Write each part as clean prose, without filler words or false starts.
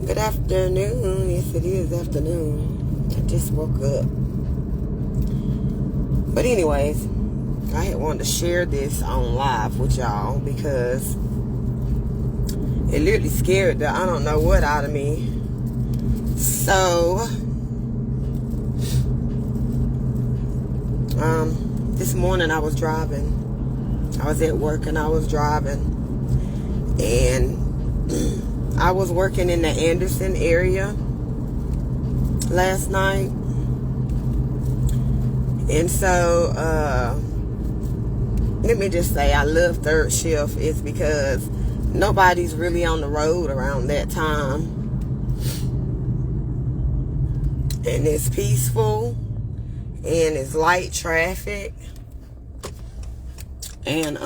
Good afternoon. Yes, it is afternoon. I just woke up. But anyways, I had wanted to share this on live with y'all because it literally scared the I don't know what out of me. So, this morning I was driving. I was at work and I was driving. And I was working in the Anderson area last night. And so, let me just say I love third shift. It's because nobody's really on the road around that time. And it's peaceful. And it's light traffic. And,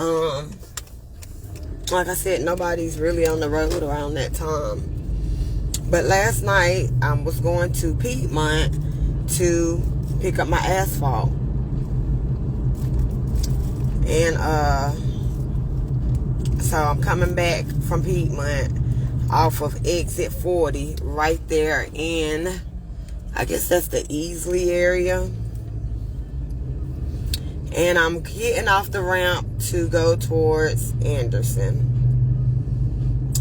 like I said, nobody's really on the road around that time. But last night, I was going to Piedmont to pick up my asphalt. And, so I'm coming back from Piedmont off of exit 40 right there in, I guess that's the Easley area. And I'm getting off the ramp to go towards Anderson.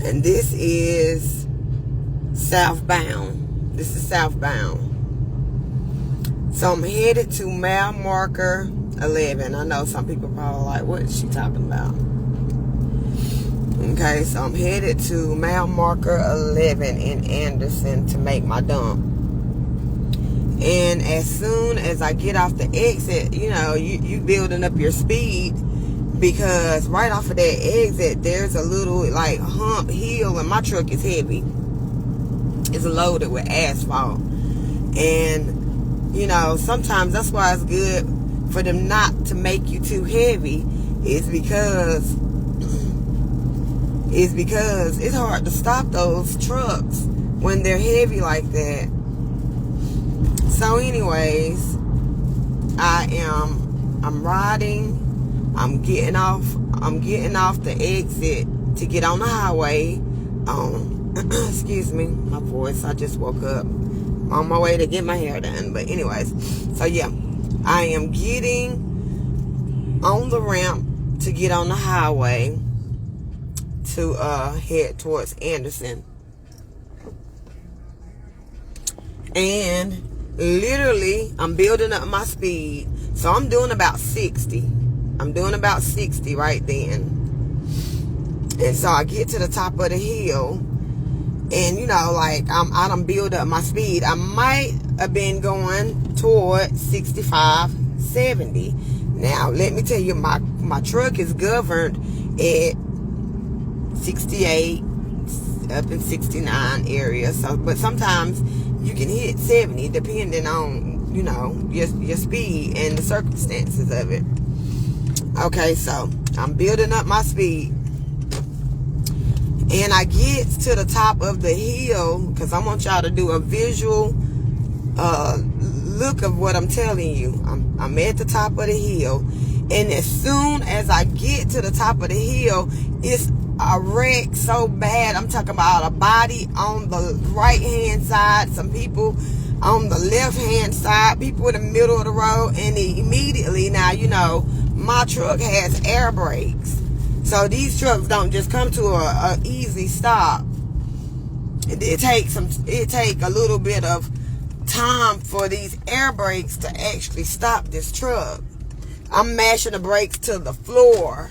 And this is southbound. This is southbound. So I'm headed to mile marker 11. I know some people probably like, what is she talking about? Okay, so I'm headed to mile marker 11 in Anderson to make my dump. And as soon as I get off the exit, you know, you building up your speed, because right off of that exit, there's a little like hump hill, and my truck is heavy. It's loaded with asphalt. And, you know, sometimes that's why it's good for them not to make you too heavy, is because it's hard to stop those trucks when they're heavy like that. So anyways, I'm riding, I'm getting off the exit to get on the highway. Excuse me, my voice, I just woke up. On my way to get my hair done. But anyways, so yeah, I am getting on the ramp to get on the highway to head towards Anderson. And literally, I'm building up my speed. So I'm doing about 60. I'm doing about 60 right then. And so I get to the top of the hill. And, you know, like, I done build up my speed. I might have been going toward 65, 70. Now, let me tell you, my truck is governed at 68, up in 69 area. So, but sometimes you can hit 70 depending on, you know, your speed and the circumstances of it. Okay, so I'm building up my speed. And I get to the top of the hill, because I want y'all to do a visual look of what I'm telling you. I'm at the top of the hill. And as soon as I get to the top of the hill, it's a wreck so bad. I'm talking about a body on the right-hand side, some people on the left-hand side, people in the middle of the road, and immediately, now, you know, my truck has air brakes. So these trucks don't just come to a easy stop. It takes a little bit of time for these air brakes to actually stop this truck. I'm mashing the brakes to the floor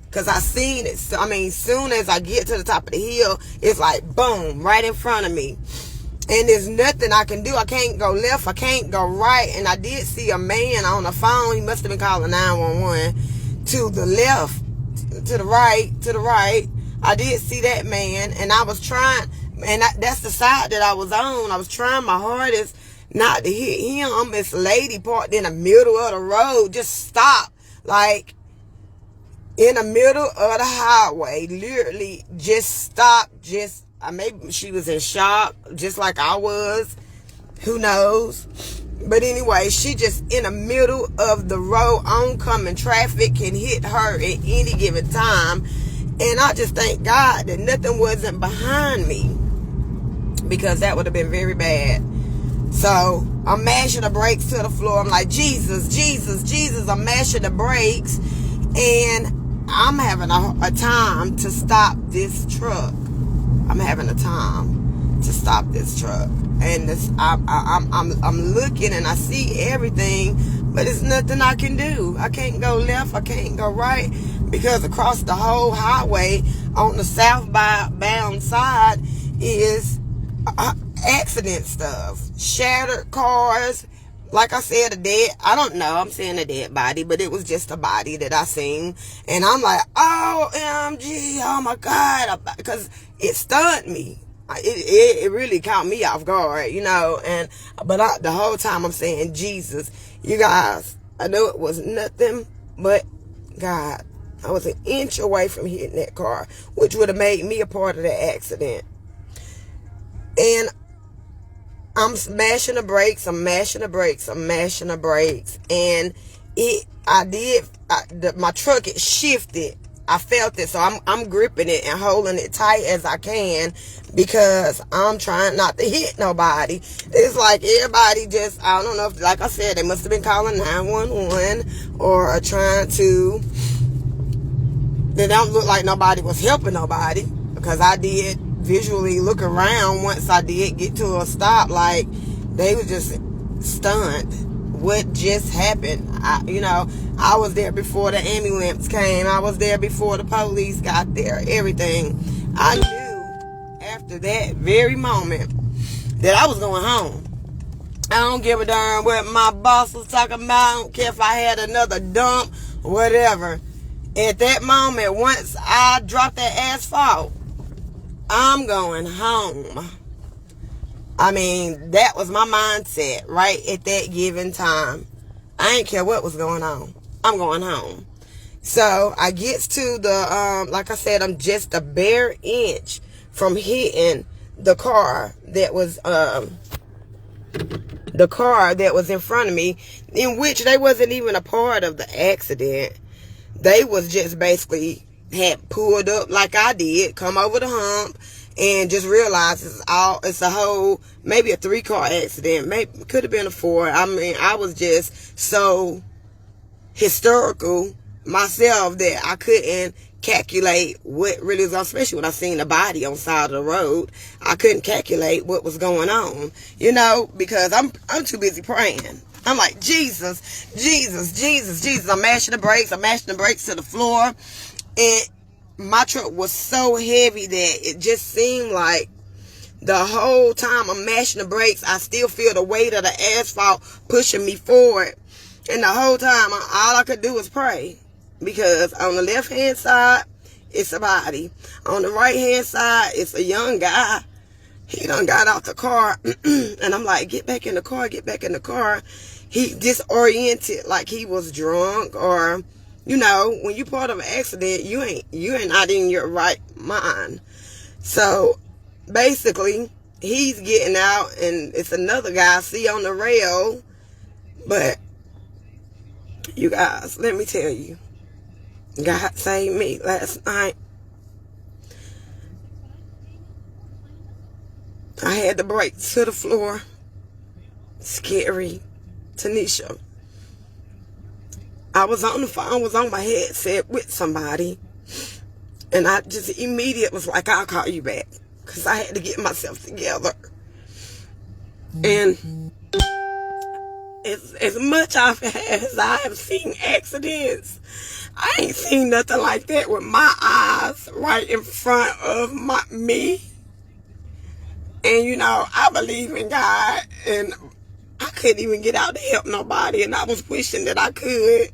because I seen it. So, I mean, soon as I get to the top of the hill, it's like boom, right in front of me. And there's nothing I can do. I can't go left. I can't go right. And I did see a man on the phone. He must have been calling 911 to the left. To the right. I did see that man, and I was trying, and that's the side that I was on. I was trying my hardest not to hit him. This lady parked in the middle of the road, just stopped, like, in the middle of the highway, literally just stopped, maybe she was in shock, just like I was, who knows. But anyway, she just in the middle of the road, oncoming traffic can hit her at any given time. And I just thank God that nothing wasn't behind me. because that would have been very bad. So I'm mashing the brakes to the floor. I'm like, Jesus, Jesus, Jesus. I'm mashing the brakes, and I'm having a time to stop this truck. I'm having a time to stop this truck, and I'm looking and I see everything, but there's nothing I can do. I can't go left. I can't go right, because across the whole highway on the southbound side is accident stuff, shattered cars. Like I said, I don't know, I'm saying a dead body, but it was just a body that I seen. And I'm like, OMG, oh my God, because it stunned me. It really caught me off guard, but the whole time I'm saying, Jesus, you guys, I know it was nothing but God. I was an inch away from hitting that car, which would have made me a part of the accident. And I'm smashing the brakes, I'm mashing the brakes, I'm mashing the brakes. And my truck, it shifted. I felt it, so I'm gripping it and holding it tight as I can, because I'm trying not to hit nobody. It's like everybody just, I don't know if, like I said, they must have been calling 911 or trying to. It don't look like nobody was helping nobody, because I did visually look around once I did get to a stop. Like, they were just stunned. What just happened? I was there before the ambulance came. I was there before the police got there. Everything. I knew after that very moment that I was going home. I don't give a darn what my boss was talking about. I don't care if I had another dump, whatever. At that moment, once I dropped that asphalt, I'm going home. I mean, that was my mindset right at that given time. I ain't care what was going on. I'm going home. So I gets to the, like I said, I'm just a bare inch from hitting the car that was in front of me, in which they wasn't even a part of the accident. They was just basically had pulled up like I did, come over the hump, and just realized it's a whole, maybe a 3-car accident, maybe could have been a 4. I mean, I was just so hysterical myself that I couldn't calculate what really was on, especially when I seen the body on the side of the road. I couldn't calculate what was going on, because I'm too busy praying. I'm like, Jesus, Jesus, Jesus, Jesus. I'm mashing the brakes to the floor. And my truck was so heavy that it just seemed like the whole time I'm mashing the brakes, I still feel the weight of the asphalt pushing me forward. And the whole time, all I could do was pray. Because on the left-hand side, it's a body. On the right-hand side, it's a young guy. He done got out the car. And I'm like, get back in the car, get back in the car. He disoriented like he was drunk, or, when you part of an accident, you ain't not in your right mind. So basically, he's getting out, and it's another guy I see on the rail. But you guys, let me tell you, God saved me last night. I had the brakes to the floor. Scary. Tanisha, I was on the phone, was on my headset with somebody, and I just immediately was like, I'll call you back, because I had to get myself together. And as much as I have seen accidents, I ain't seen nothing like that with my eyes right in front of me. And I believe in God, and I couldn't even get out to help nobody, and I was wishing that I could.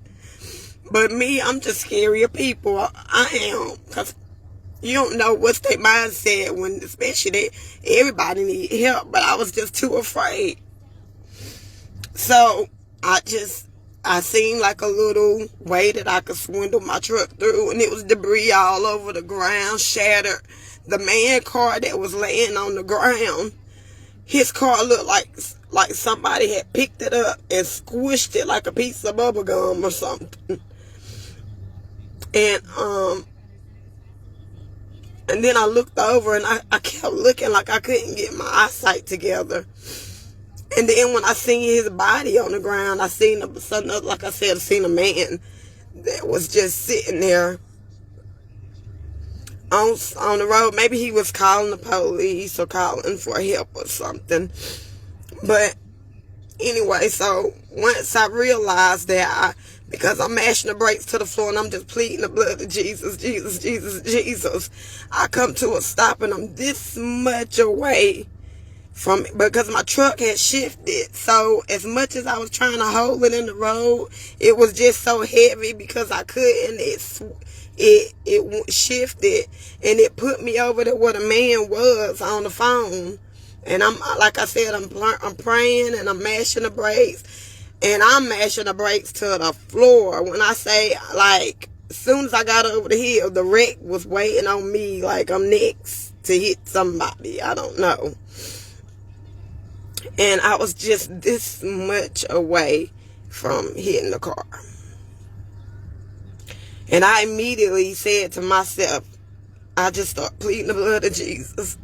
But me, I'm just scary of people. I am, because you don't know what's their mindset when, especially everybody need help, but I was just too afraid. So I seen like a little way that I could swindle my truck through, and it was debris all over the ground, shattered. The man car that was laying on the ground, his car looked like somebody had picked it up and squished it like a piece of bubble gum or something. And And then I looked over and I kept looking like I couldn't get my eyesight together. And then when I seen his body on the ground, I seen like I said, I seen a man that was just sitting there on the road. Maybe he was calling the police or calling for help or something. But anyway, so once I realized that because I'm mashing the brakes to the floor and I'm just pleading the blood of Jesus, Jesus, Jesus, Jesus, I come to a stop and I'm this much away from it because my truck had shifted. So as much as I was trying to hold it in the road, it was just so heavy because I couldn't. It shifted and it put me over to where the man was on the phone. And I'm, like I said, I'm praying and I'm mashing the brakes. And I'm mashing the brakes to the floor. When I say, like, as soon as I got over the hill, the wreck was waiting on me like I'm next to hit somebody. I don't know. And I was just this much away from hitting the car. And I immediately said to myself, I just started pleading the blood of Jesus,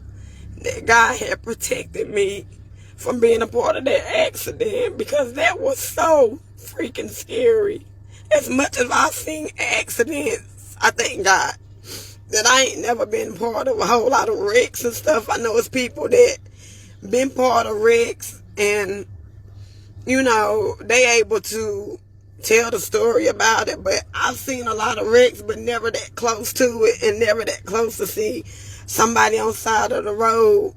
that God had protected me from being a part of that accident, because that was so freaking scary. As much as I've seen accidents, I thank God that I ain't never been part of a whole lot of wrecks and stuff. I know it's people that been part of wrecks and, you know, they able to tell the story about it, but I've seen a lot of wrecks, but never that close to it, and never that close to see somebody on the side of the road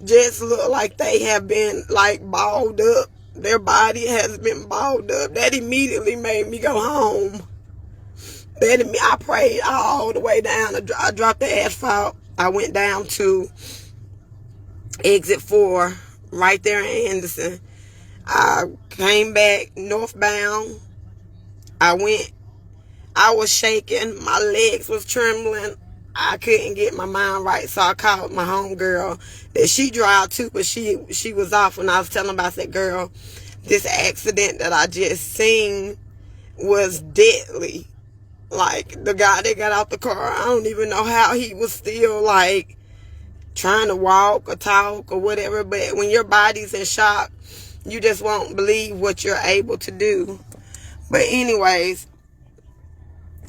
just look like they have been like balled up. Their body has been balled up. That immediately made me go home. I prayed all the way down. I dropped the asphalt. I went down to exit 4 right there in Anderson. I came back northbound. I was shaking. My legs was trembling. I couldn't get my mind right. So I called my homegirl that she drive too, but she was off when I was telling her about, I said, girl, this accident that I just seen was deadly. Like, the guy that got out the car, I don't even know how he was still like trying to walk or talk or whatever, but when your body's in shock, you just won't believe what you're able to do. But anyways,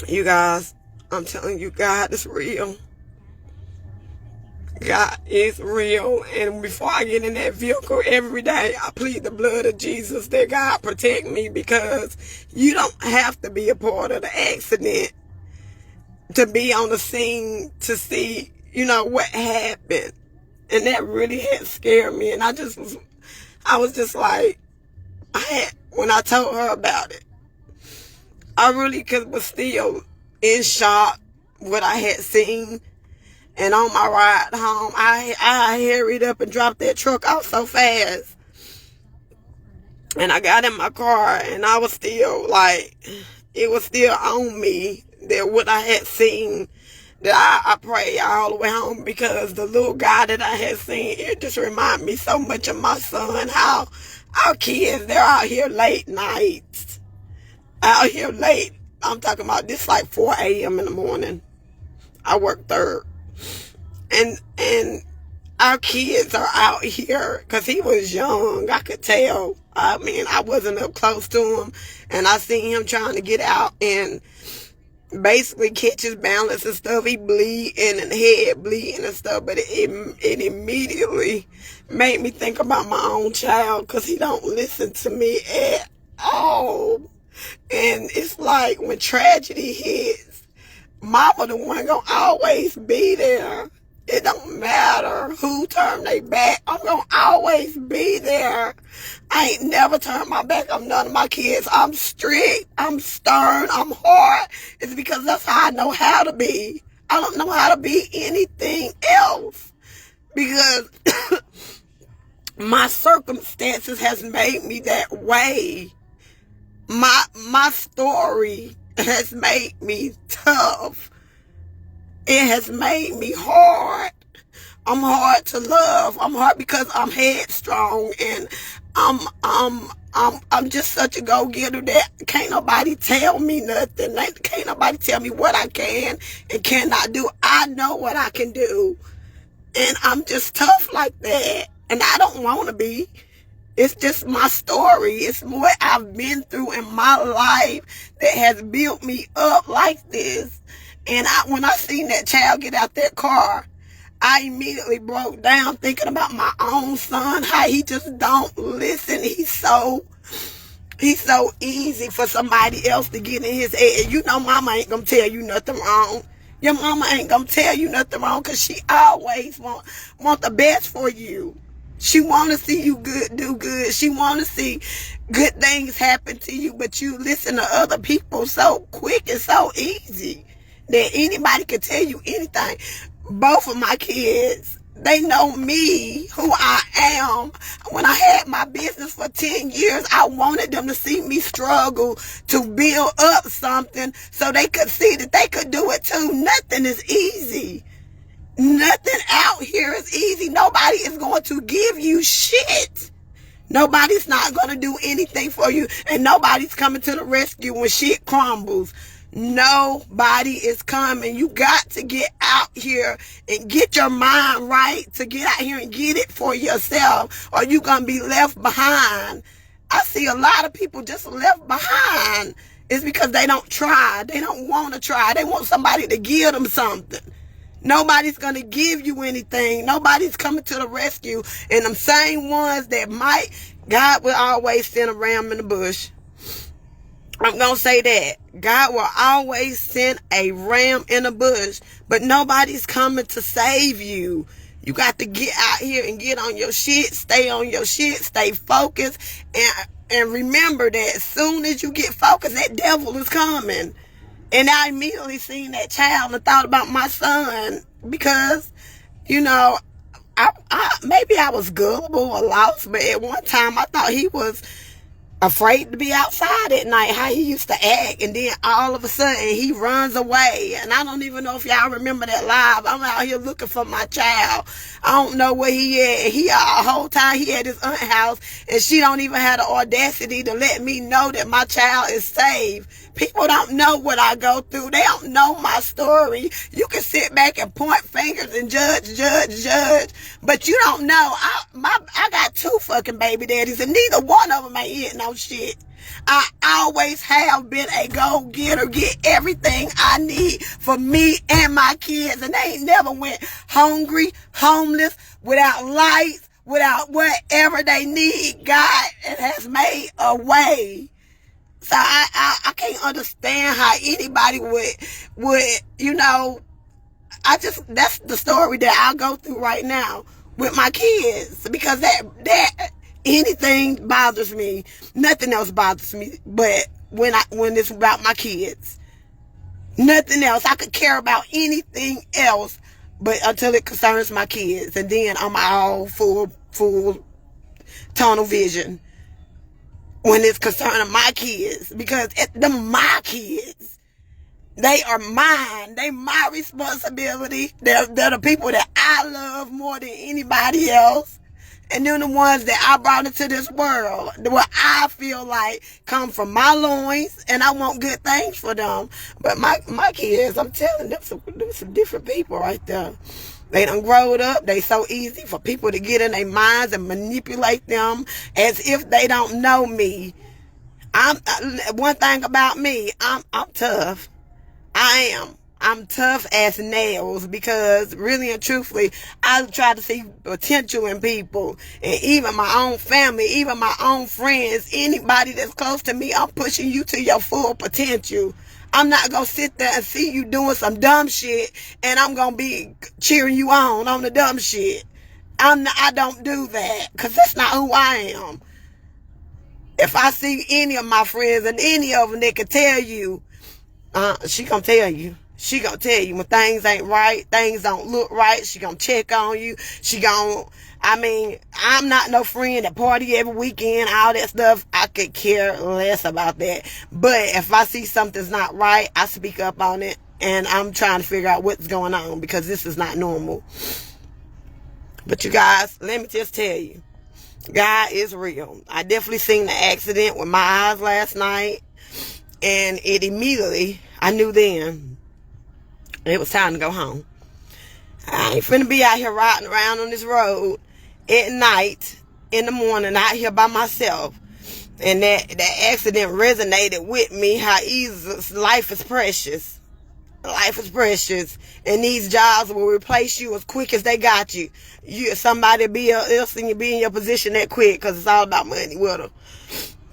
you guys, I'm telling you, God is real. God is real. And before I get in that vehicle every day, I plead the blood of Jesus that God protect me, because you don't have to be a part of the accident to be on the scene to see, you know, what happened. And that really had scared me. And I was just like, when I told her about it, I really was still in shock what I had seen. And on my ride home, I hurried up and dropped that truck off so fast. And I got in my car and I was still like, it was still on me that what I had seen, that I prayed all the way home, because the little guy that I had seen, it just reminded me so much of my son, how our kids, they're out here late nights. Out here late. I'm talking about this like 4 a.m. in the morning. I work third. And our kids are out here, because he was young. I could tell. I mean, I wasn't up close to him. And I seen him trying to get out and basically catch his balance and stuff. He bleeding and head bleeding and stuff. But it immediately made me think about my own child, because he don't listen to me at all. And it's like when tragedy hits, mama the one gonna always be there. It don't matter who turned their back. I'm gonna always be there. I ain't never turned my back on none of my kids. I'm strict. I'm stern. I'm hard. It's because that's how I know how to be. I don't know how to be anything else. Because my circumstances has made me that way. My story has made me tough. It has made me hard. I'm hard to love. I'm hard because I'm headstrong, and I'm just such a go-getter that can't nobody tell me nothing. Can't nobody tell me what I can and cannot do. I know what I can do. And I'm just tough like that. And I don't want to be. It's just my story. It's what I've been through in my life that has built me up like this. And when I seen that child get out that car, I immediately broke down thinking about my own son, how he just don't listen. He's so easy for somebody else to get in his head. You know mama ain't gonna tell you nothing wrong. Your mama ain't gonna tell you nothing wrong because she always want the best for you. She want to see you do good. She want to see good things happen to you, but you listen to other people so quick and so easy that anybody can tell you anything. Both of my kids, they know me, who I am. When I had my business for 10 years, I wanted them to see me struggle to build up something so they could see that they could do it too. Nothing is easy. Nothing out here is easy. Nobody is going to give you shit. Nobody's not going to do anything for you. And nobody's coming to the rescue when shit crumbles. Nobody is coming. You got to get out here and get your mind right to get out here and get it for yourself, or you're going to be left behind. I see a lot of people just left behind. It's because they don't try. They don't want to try. They want somebody to give them something. Nobody's going to give you anything. Nobody's coming to the rescue. And them same ones that might, God will always send a ram in the bush. I'm going to say that. God will always send a ram in the bush. But nobody's coming to save you. You got to get out here and get on your shit. Stay on your shit. Stay focused. And remember that as soon as you get focused, that devil is coming. And I immediately seen that child and thought about my son because, you know, maybe I was gullible or lost, but at one time I thought he was afraid to be outside at night, how he used to act, and then all of a sudden he runs away. And I don't even know if y'all remember that live. I'm out here looking for my child. I don't know where he at. He a whole time he at his aunt's house, and she don't even have the audacity to let me know that my child is safe. People don't know what I go through. They don't know my story. You can sit back and point fingers and judge, but you don't know. I got 2 fucking baby daddies, and neither one of them ain't hitting no shit. I always have been a go-getter, get everything I need for me and my kids, and they ain't never went hungry, homeless, without lights, without whatever they need. God has made a way. So I can't understand how anybody would, you know, that's the story that I go through right now with my kids, because that anything bothers me. Nothing else bothers me, but when it's about my kids, nothing else. I could care about anything else, but until it concerns my kids, and then I'm all full tunnel vision when it's concerning my kids, because they're my kids. They are mine. They my responsibility. They're the people that I love more than anybody else. And they're the ones that I brought into this world, what I feel like come from my loins, and I want good things for them. But my kids, I'm telling them, some different people right there. They done growed up. They so easy for people to get in their minds and manipulate them as if they don't know me. One thing about me, I'm tough. I am. I'm tough as nails, because really and truthfully, I try to see potential in people, and even my own family, even my own friends, anybody that's close to me. I'm pushing you to your full potential. I'm not going to sit there and see you doing some dumb shit and I'm going to be cheering you on the dumb shit. I don't do that, because that's not who I am. If I see any of my friends and any of them that can tell you, she going to tell you. She gonna tell you when things ain't right, things don't look right. She gonna check on you. I'm not no friend that party every weekend, all that stuff. I could care less about that. But if I see something's not right, I speak up on it, and I'm trying to figure out what's going on, because this is not normal. But you guys, let me just tell you, God is real. I definitely seen the accident with my eyes last night, and it immediately, I knew then it was time to go home. I ain't finna be out here riding around on this road at night, in the morning, out here by myself. And that accident resonated with me, how easy life is precious. Life is precious. And these jobs will replace you as quick as they got you. Somebody else and you be in your position that quick, because it's all about money with them.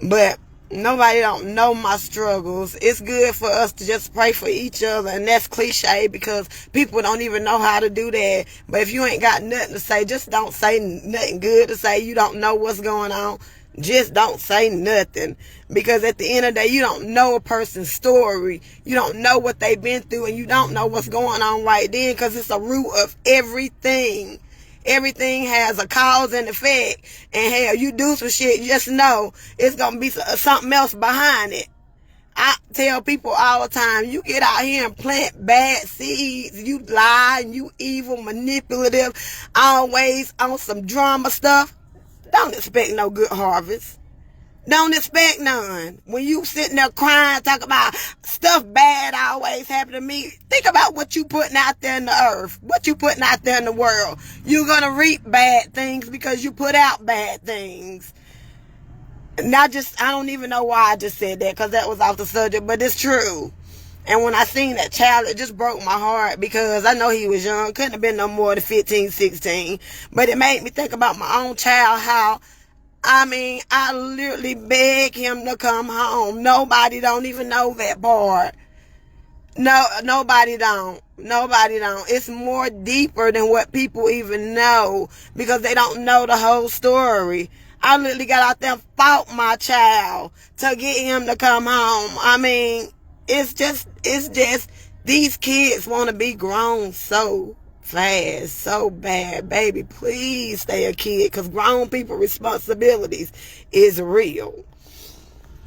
But nobody don't know my struggles. It's good for us to just pray for each other, and that's cliche because people don't even know how to do that. But if you ain't got nothing to say, just don't say nothing good to say. You don't know what's going on, just don't say nothing, because at the end of the day, you don't know a person's story. You don't know what they've been through, and you don't know what's going on right then, because it's a root of everything. Everything has a cause and effect, and hell, you do some shit, just know it's gonna be something else behind it. I tell people all the time, you get out here and plant bad seeds, you lie and you evil, manipulative, always on some drama stuff, don't expect no good harvest. Don't expect none. When you sitting there crying, talking about stuff bad always happen to me, think about what you putting out there in the earth, what you putting out there in the world. You're going to reap bad things because you put out bad things. And I don't even know why I just said that, because that was off the subject, but it's true. And when I seen that child, it just broke my heart, because I know he was young, couldn't have been no more than 15, 16. But it made me think about my own child, how, I literally beg him to come home. Nobody don't even know that part. No, nobody don't. Nobody don't. It's more deeper than what people even know, because they don't know the whole story. I literally got out there and fought my child to get him to come home. It's just, these kids want to be grown so fast, so bad. Baby, please stay a kid, because grown people responsibilities is real.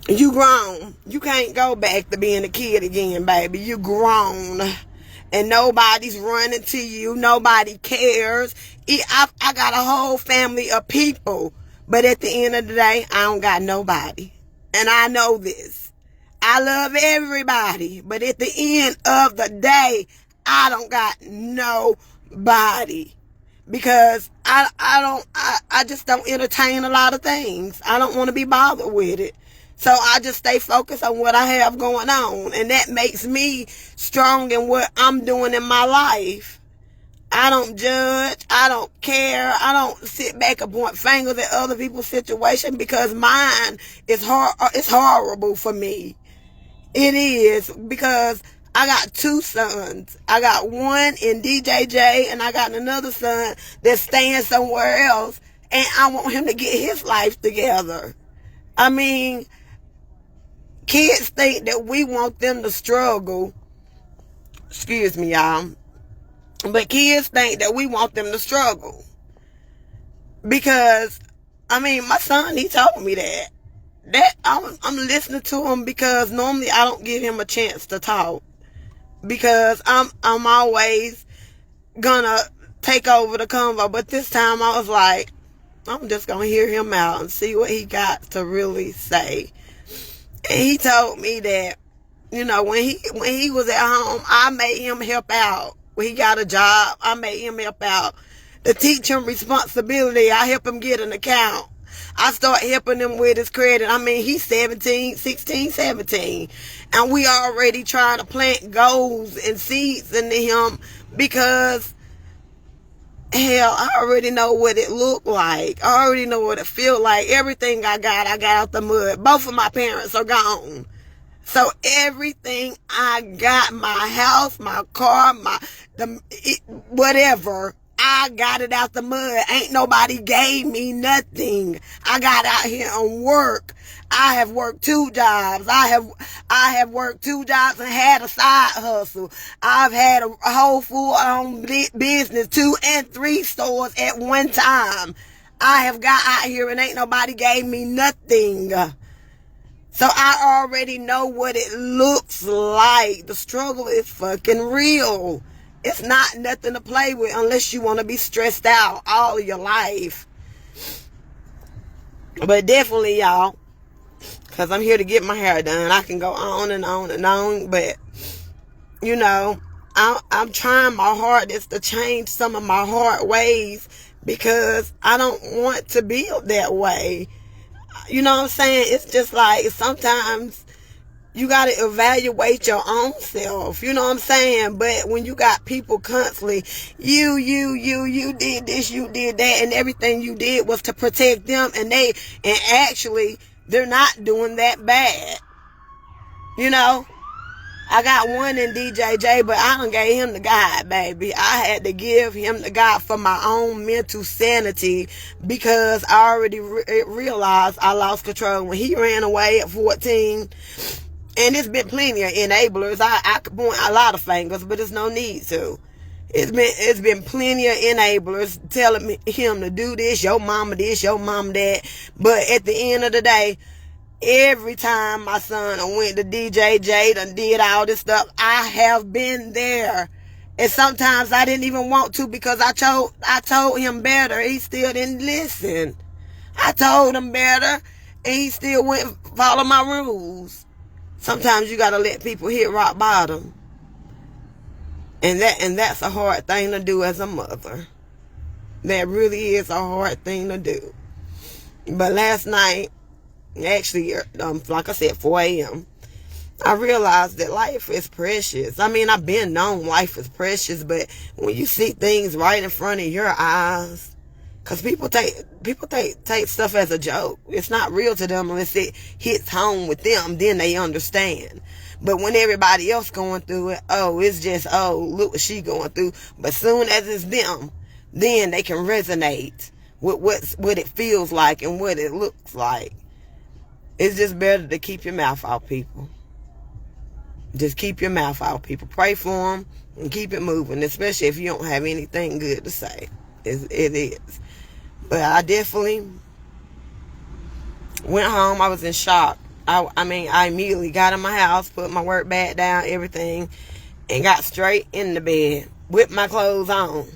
You grown. You can't go back to being a kid again, baby. You grown. And nobody's running to you. Nobody cares. I got a whole family of people. But at the end of the day, I don't got nobody. And I know this. I love everybody. But at the end of the day, I don't got nobody. Because I just don't entertain a lot of things. I don't want to be bothered with it. So I just stay focused on what I have going on. And that makes me strong in what I'm doing in my life. I don't judge. I don't care. I don't sit back and point fingers at other people's situation, because mine is it's horrible for me. It is, because I got two sons. I got one in DJJ, and I got another son that's staying somewhere else, and I want him to get his life together. Kids think that we want them to struggle. Excuse me, y'all. But kids think that we want them to struggle. Because, my son, he told me that. I'm listening to him, because normally I don't give him a chance to talk. Because I'm always gonna take over the convo. But this time I was like, I'm just gonna hear him out and see what he got to really say. And he told me that, when he was at home, I made him help out. When he got a job, I made him help out. To teach him responsibility, I help him get an account. I start helping him with his credit. He's 16, 17. And we already trying to plant goals and seeds into him, because, hell, I already know what it look like. I already know what it feel like. Everything I got out the mud. Both of my parents are gone. So everything I got, my house, my car, whatever, I got it out the mud. Ain't nobody gave me nothing. I got out here and work. I have worked 2 jobs. I have worked 2 jobs and had a side hustle. I've had a whole full-on business, 2 and 3 stores at one time. I have got out here and ain't nobody gave me nothing. So I already know what it looks like. The struggle is fucking real. It's not nothing to play with unless you want to be stressed out all of your life. But definitely, y'all, because I'm here to get my hair done. I can go on and on and on, but, you know, I'm trying my hardest to change some of my hard ways because I don't want to be that way. You know what I'm saying? It's just like sometimes you got to evaluate your own self. You know what I'm saying? But when you got people constantly, you did this, you did that, and everything you did was to protect them, and actually, they're not doing that bad. You know? I got one in DJJ, but I done gave him to God, baby. I had to give him to God for my own mental sanity because I already realized I lost control when he ran away at 14. And it's been plenty of enablers. I could point a lot of fingers, but there's no need to. It's been plenty of enablers telling him to do this, your mama this, your mama that. But at the end of the day, every time my son went to DJJ and did all this stuff, I have been there. And sometimes I didn't even want to because I told him better. He still didn't listen. I told him better, and he still went follow my rules. Sometimes you got to let people hit rock bottom. And that's a hard thing to do as a mother. That really is a hard thing to do. But last night, actually, like I said, 4 a.m., I realized that life is precious. I mean, I've been known life is precious, but when you see things right in front of your eyes, because people take stuff as a joke. It's not real to them unless it hits home with them, then they understand. But when everybody else going through it, it's just, look what she going through. But soon as it's them, then they can resonate with what it feels like and what it looks like. It's just better to keep your mouth out, people. Just keep your mouth out, people. Pray for them and keep it moving, especially if you don't have anything good to say. It is. But I definitely went home. I was in shock. I immediately got in my house, put my work bag down, everything, and got straight in the bed with my clothes on.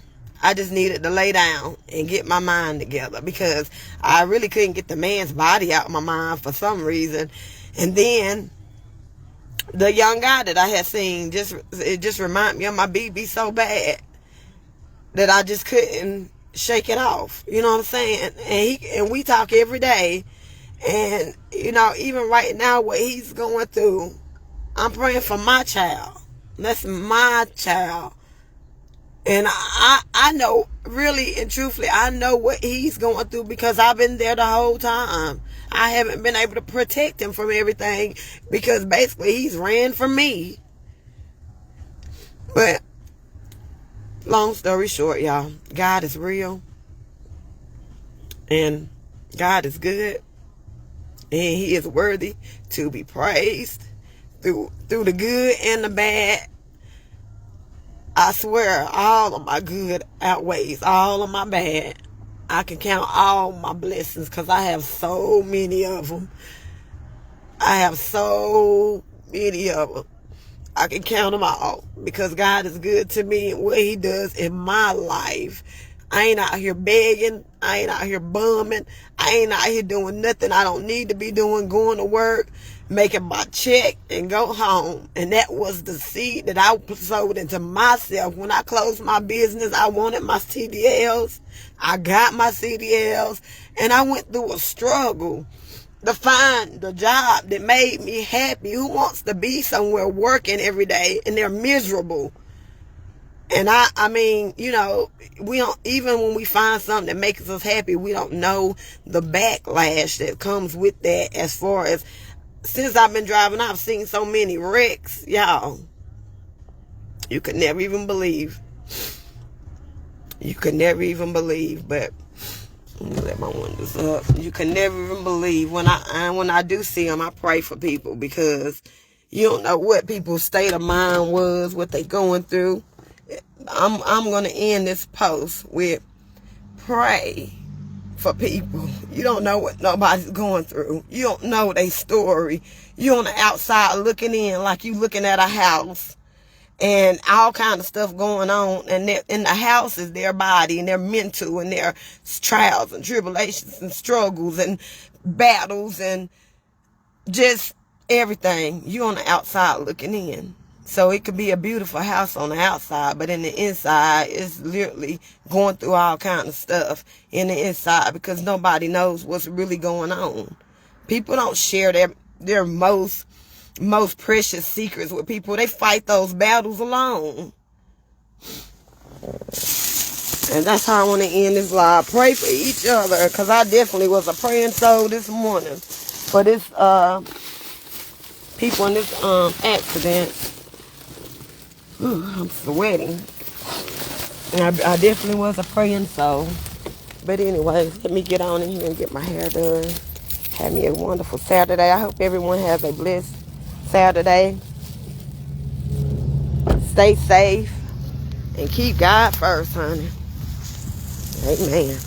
I just needed to lay down and get my mind together because I really couldn't get the man's body out of my mind for some reason. And then the young guy that I had seen just reminded me of my BB so bad that I just couldn't shake it off. You know what I'm saying? And we talk every day. And, you know, even right now, what he's going through, I'm praying for my child. That's my child. And I know, really and truthfully, I know what he's going through because I've been there the whole time. I haven't been able to protect him from everything because basically he's ran from me. But long story short, y'all, God is real. And God is good. And he is worthy to be praised through the good and the bad. I swear, all of my good outweighs all of my bad. I can count all my blessings because I have so many of them. I have so many of them. I can count them all because God is good to me and what he does in my life. I ain't out here begging. I ain't out here bumming. I ain't out here doing nothing I don't need to be doing, going to work, making my check, and go home. And that was the seed that I sowed into myself. When I closed my business, I wanted my CDLs. I got my CDLs. And I went through a struggle to find the job that made me happy. Who wants to be somewhere working every day and they're miserable? And I mean, you know, we don't, even when we find something that makes us happy, we don't know the backlash that comes with that. As far as, since I've been driving, I've seen so many wrecks, y'all. You could never even believe. You could never even believe, but let me let my windows up. You can never even believe when I do see them. I pray for people because you don't know what people's state of mind was, what they going through. I'm going to end this post with pray for people. You don't know what nobody's going through. You don't know their story. You on the outside looking in like you looking at a house. and all kind of stuff going on, and in the house is their body and their mental and their trials and tribulations and struggles and battles and just everything. You on the outside looking in. So it could be a beautiful house on the outside, but in the inside, it's literally going through all kind of stuff in the inside, because nobody knows what's really going on. People don't share their most precious secrets with people. They fight those battles alone. And that's how I want to end this live. Pray for each other, because I definitely was a praying soul this morning for this people in this accident. Ooh, I'm sweating. And I definitely was a praying soul. But anyways, let me get on in here and get my hair done. Have me a wonderful Saturday. I hope everyone has a blessed Saturday. Stay safe and keep God first, honey. Amen.